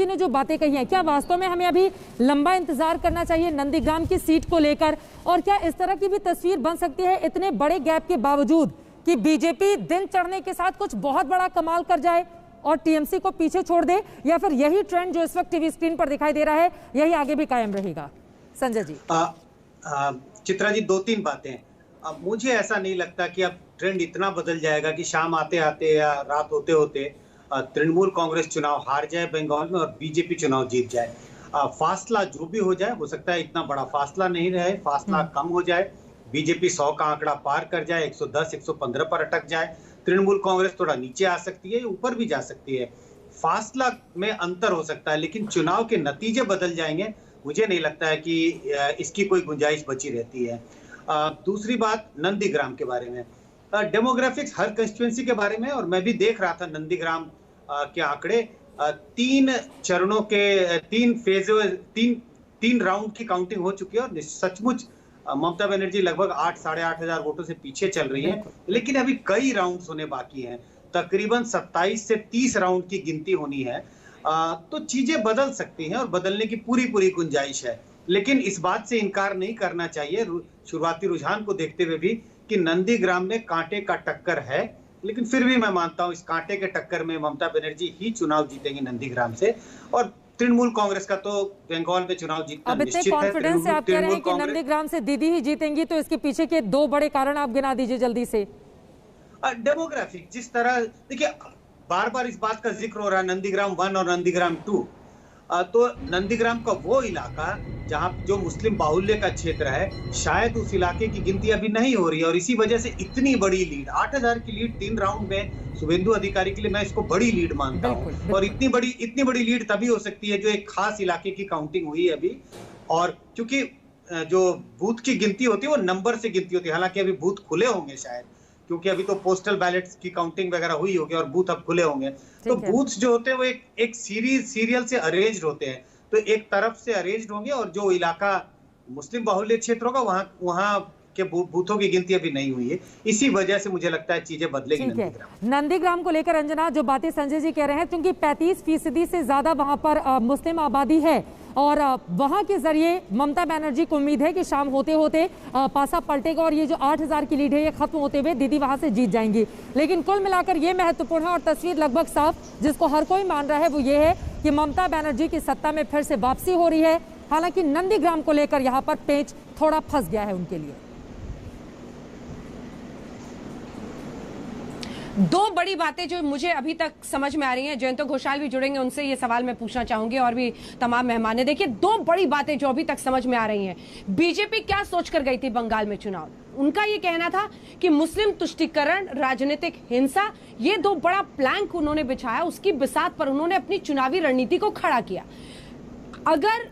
ने जो बातें कही हैं, क्या वास्तव में हमें अभी लंबा इंतजार करना चाहिए नंदीग्राम की सीट को लेकर? और क्या इस तरह की भी तस्वीर बन सकती है इतने बड़े गैप के बावजूद कि बीजेपी दिन चढ़ने के साथ कुछ बहुत बड़ा कमाल कर जाए और टीएमसी को पीछे छोड़ दे, या फिर यही ट्रेंड जो इस वक्त टीवी स्क्रीन पर दिखाई दे रहा है यही आगे भी कायम रहेगा? संजय जी। चित्रा जी, दो तीन बातें। मुझे ऐसा नहीं लगता कि अब ट्रेंड इतना बदल जाएगा कि शाम आते आते या रात होते होते तृणमूल कांग्रेस चुनाव हार जाए बंगाल में और बीजेपी चुनाव जीत जाए। फासला जो भी हो जाए, हो सकता है इतना बड़ा फासला नहीं रहे, फासला कम हो जाए, बीजेपी 100 का आंकड़ा पार कर जाए, 110 115 पर अटक जाए, तृणमूल कांग्रेस थोड़ा नीचे आ सकती है, ऊपर भी जा सकती है, फासला में अंतर हो सकता है, लेकिन चुनाव के नतीजे बदल जाएंगे। मुझे नहीं लगता है कि इसकी कोई गुंजाइश बची रहती है। दूसरी बात नंदीग्राम के बारे में, डेमोग्राफिक्स हर कंस्टिट्यूएंसी के बारे में, और मैं भी देख रहा था नंदीग्राम के आंकड़े, 3 चरणों के 3 राउंड की काउंटिंग हो चुकी है और सचमुच ममता बनर्जी लगभग 8 साढ़े 8 हजार वोटों से पीछे चल रही है, लेकिन अभी कई राउंड्स होने बाकी हैं, तकरीबन 27 से 30 राउंड की गिनती होनी है। तो चीजें बदल सकती हैं और बदलने की पूरी गुंजाइश है, लेकिन इस बात से इनकार नहीं करना चाहिए शुरुआती रुझान को देखते हुए भी कि नंदीग्राम में कांटे का टक्कर है, लेकिन फिर भी मैं मानता हूं इस कांटे के टक्कर में ममता बनर्जी ही चुनाव जीतेंगी नंदीग्राम से, और तृणमूल कांग्रेस का तो बंगाल में चुनाव जीतना निश्चित है। अब इतने कॉन्फिडेंस से आप कह रहे हैं कि नंदीग्राम से दीदी ही जीतेंगी, तो इसके पीछे के 2 बड़े कारण आप गिना दीजिए जल्दी से। डेमोग्राफिक जिस तरह, देखिए बार बार इस बात का जिक्र हो रहा है नंदीग्राम 1 और नंदीग्राम 2, तो नंदीग्राम का वो इलाका जहां जो मुस्लिम बाहुल्य का क्षेत्र है, शायद उस इलाके की गिनती अभी नहीं हो रही है, और इसी वजह से इतनी बड़ी लीड, 8000 की लीड 3 राउंड में शुभेंदु अधिकारी के लिए मैं इसको बड़ी लीड मानता हूं। और इतनी बड़ी लीड तभी हो सकती है जो एक खास इलाके की काउंटिंग हुई है अभी, और क्योंकि जो बूथ की गिनती होती है वो नंबर से गिनती होती है, हालांकि अभी बूथ खुले होंगे शायद, क्योंकि अभी तो पोस्टल बैलेट्स की काउंटिंग वगैरह हुई होगी और बूथ अब खुले होंगे, तो बूथ्स जो होते हैं वो एक सीरियल से अरेंज्ड होते हैं, तो एक तरफ से अरेंज्ड होंगे, और जो इलाका मुस्लिम बाहुल्य क्षेत्र होगा वहां के बूथों की गिनती अभी नहीं हुई है, इसी वजह से मुझे लगता है चीजें बदलेगी। नंदीग्राम को लेकर अंजना जो बातें संजय जी कह रहे हैं, क्योंकि 35% से ज्यादा वहां पर मुस्लिम आबादी है, और वहां के जरिए ममता बनर्जी को उम्मीद है कि शाम होते होते पासा पलटेगा और ये जो 8000 की लीड है ये खत्म होते हुए दीदी वहां से जीत जाएंगी। लेकिन कुल मिलाकर ये महत्वपूर्ण है और तस्वीर लगभग साफ जिसको हर कोई मान रहा है वो ये है कि ममता बनर्जी की सत्ता में फिर से वापसी हो रही है। हालांकि नंदीग्राम को लेकर यहाँ पर पेंच थोड़ा फंस गया है उनके लिए। 2 बड़ी बातें जो मुझे अभी तक समझ में आ रही हैं, जयंत घोषाल भी जुड़ेंगे, उनसे ये सवाल मैं पूछना चाहूंगी और भी तमाम मेहमान। देखिए 2 बड़ी बातें जो अभी तक समझ में आ रही हैं। बीजेपी क्या सोचकर गई थी बंगाल में चुनाव? उनका ये कहना था कि मुस्लिम तुष्टीकरण, राजनीतिक हिंसा, ये 2 बड़ा प्लैंक उन्होंने बिछाया, उसकी बिसात पर उन्होंने अपनी चुनावी रणनीति को खड़ा किया। अगर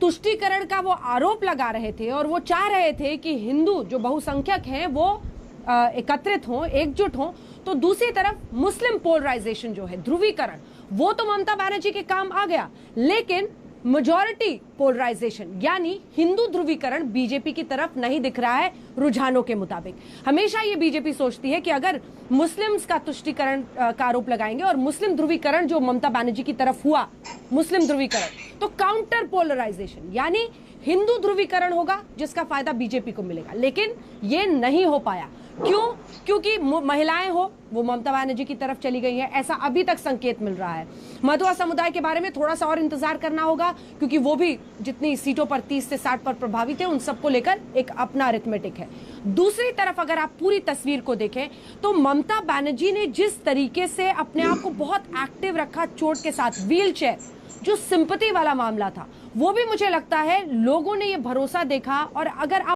तुष्टीकरण का वो आरोप लगा रहे थे और वो चाह रहे थे कि हिंदू जो बहुसंख्यक हैं वो एकत्रित हों, एकजुट हों, तो दूसरी तरफ मुस्लिम पोलराइजेशन जो है, ध्रुवीकरण, वो तो ममता बनर्जी के काम आ गया, लेकिन मेजॉरिटी पोलराइजेशन यानी हिंदू ध्रुवीकरण बीजेपी की तरफ नहीं दिख रहा है रुझानों के मुताबिक। हमेशा ये बीजेपी सोचती है कि अगर मुस्लिम्स का तुष्टीकरण का आरोप लगाएंगे और मुस्लिम ध्रुवीकरण जो ममता बनर्जी की तरफ हुआ, मुस्लिम ध्रुवीकरण, तो काउंटर पोलराइजेशन यानी हिंदू ध्रुवीकरण होगा जिसका फायदा बीजेपी को मिलेगा, लेकिन ये नहीं हो पाया। क्यों? क्योंकि महिलाएं हो वो ममता बनर्जी की तरफ चली गई है, ऐसा अभी तक संकेत मिल रहा है। मधुआ समुदाय के बारे में थोड़ा सा और इंतजार करना होगा, क्योंकि वो भी जितनी सीटों पर 30 से 60 पर प्रभावित है, उन सबको लेकर एक अपना अरिथमेटिक है। दूसरी तरफ अगर आप पूरी तस्वीर को देखें तो ममता बनर्जी ने जिस तरीके से अपने आप को बहुत एक्टिव रखा, चोट के साथ व्हील चेयर, जो सिंपैथी वाला मामला था, वो भी मुझे लगता है लोगों ने ये भरोसा देखा। और अगर आप